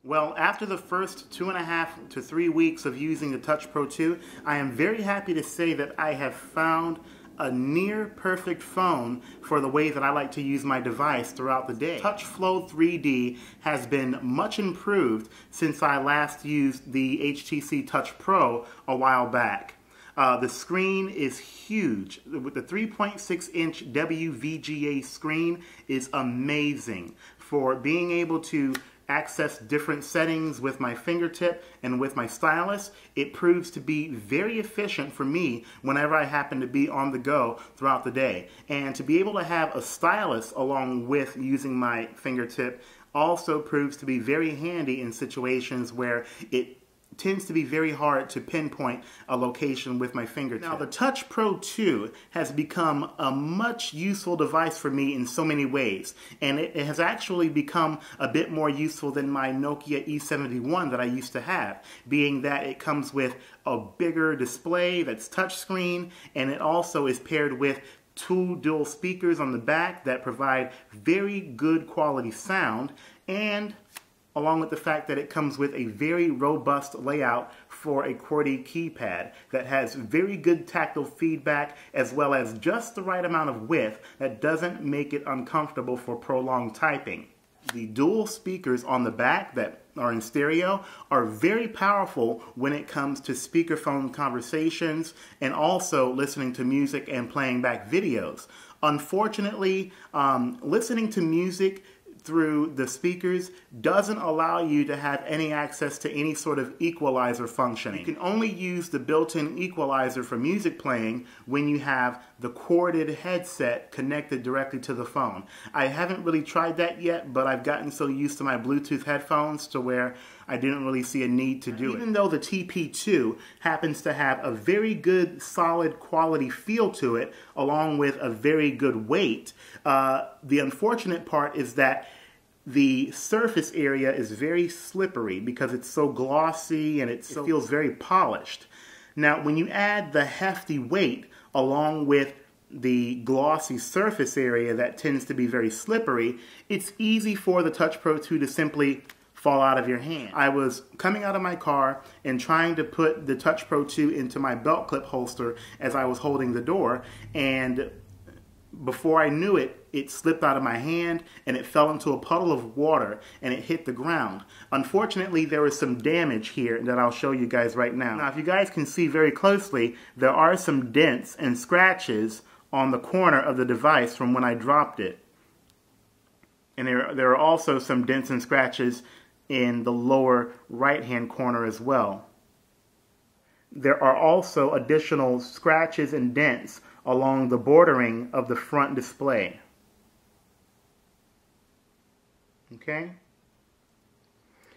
Well, after the first 2.5 to 3 weeks of using the Touch Pro 2, I am very happy to say that I have found a near perfect phone for the way that I like to use my device throughout the day. TouchFlow 3D has been much improved since I last used the HTC Touch Pro a while back. The screen is huge. With the 3.6-inch WVGA screen is amazing for being able to access different settings with my fingertip and with my stylus. It proves to be very efficient for me whenever I happen to be on the go throughout the day. And to be able to have a stylus along with using my fingertip also proves to be very handy in situations where it tends to be very hard to pinpoint a location with my fingertip. Now, the Touch Pro 2 has become a much useful device for me in so many ways, and it has actually become a bit more useful than my Nokia E71 that I used to have, being that it comes with a bigger display that's touchscreen, and it also is paired with 2 dual speakers on the back that provide very good quality sound, and along with the fact that it comes with a very robust layout for a QWERTY keypad that has very good tactile feedback as well as just the right amount of width that doesn't make it uncomfortable for prolonged typing. The dual speakers on the back that are in stereo are very powerful when it comes to speakerphone conversations and also listening to music and playing back videos. Unfortunately, listening to music through the speakers doesn't allow you to have any access to any sort of equalizer functioning. You can only use the built-in equalizer for music playing when you have the corded headset connected directly to the phone. I haven't really tried that yet, but I've gotten so used to my Bluetooth headphones to where I didn't really see a need to do it. Even though the TP2 happens to have a very good, solid quality feel to it, along with a very good weight, the unfortunate part is that the surface area is very slippery because it's so glossy and it feels very polished. Now, when you add the hefty weight along with the glossy surface area that tends to be very slippery, it's easy for the Touch Pro 2 to simply fall out of your hand. I was coming out of my car and trying to put the Touch Pro 2 into my belt clip holster as I was holding the door, and before I knew it, it slipped out of my hand and it fell into a puddle of water and it hit the ground. Unfortunately, there was some damage here that I'll show you guys right now. Now, if you guys can see very closely, there are some dents and scratches on the corner of the device from when I dropped it. And there are also some dents and scratches in the lower right-hand corner as well. There are also additional scratches and dents along the bordering of the front display. Okay?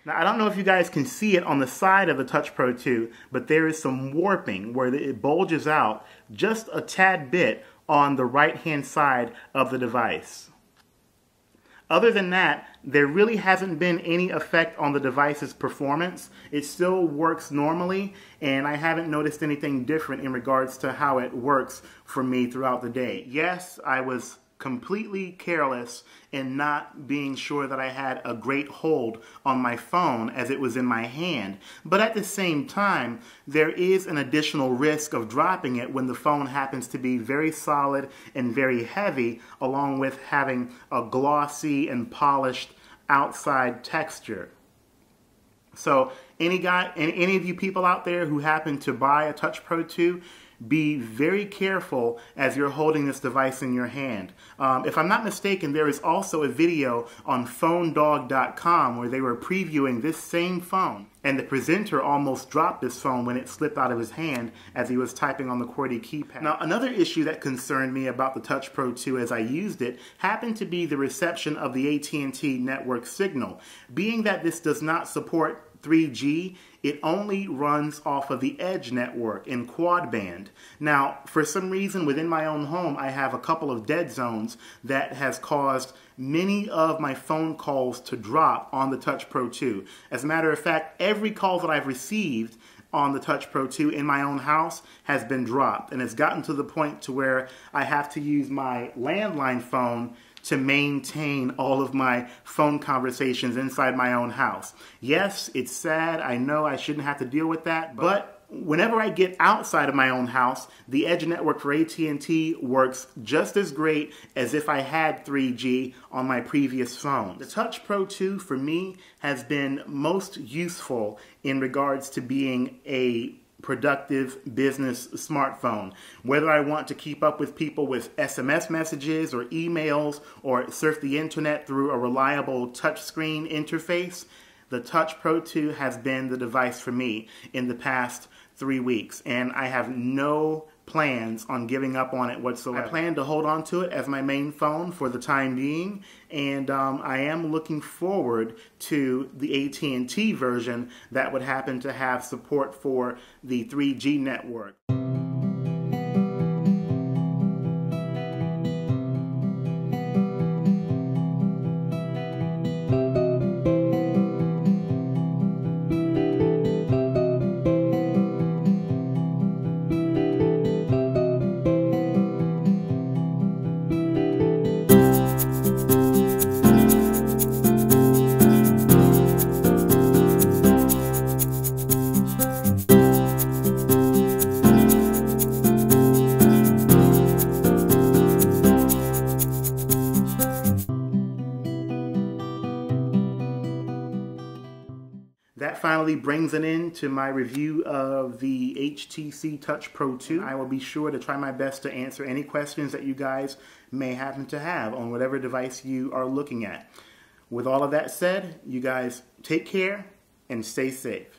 Now, I don't know if you guys can see it on the side of the Touch Pro 2, but there is some warping where it bulges out just a tad bit on the right-hand side of the device. Other than that, there really hasn't been any effect on the device's performance. It still works normally, and I haven't noticed anything different in regards to how it works for me throughout the day. Yes, I was completely careless in not being sure that I had a great hold on my phone as it was in my hand. But at the same time, there is an additional risk of dropping it when the phone happens to be very solid and very heavy, along with having a glossy and polished outside texture. So any of you people out there who happen to buy a Touch Pro 2, be very careful as you're holding this device in your hand. If I'm not mistaken, there is also a video on PhoneDog.com where they were previewing this same phone, and the presenter almost dropped this phone when it slipped out of his hand as he was typing on the QWERTY keypad. Now, another issue that concerned me about the Touch Pro 2 as I used it happened to be the reception of the AT&T network signal. Being that this does not support 3G, it only runs off of the Edge network in quad band. Now, for some reason within my own home, I have a couple of dead zones that has caused many of my phone calls to drop on the Touch Pro 2. As a matter of fact, every call that I've received on the Touch Pro 2 in my own house has been dropped, and it's gotten to the point to where I have to use my landline phone to maintain all of my phone conversations inside my own house. Yes, it's sad. I know I shouldn't have to deal with that, but whenever I get outside of my own house, the Edge network for AT&T works just as great as if I had 3G on my previous phone. The Touch Pro 2 for me has been most useful in regards to being a productive business smartphone. Whether I want to keep up with people with SMS messages or emails or surf the internet through a reliable touchscreen interface, the Touch Pro 2 has been the device for me in the past 3 weeks, and I have no plans on giving up on it whatsoever. I plan to hold on to it as my main phone for the time being, and I am looking forward to the AT&T version that would happen to have support for the 3G network. That finally brings an end to my review of the HTC Touch Pro 2. I will be sure to try my best to answer any questions that you guys may happen to have on whatever device you are looking at. With all of that said, you guys take care and stay safe.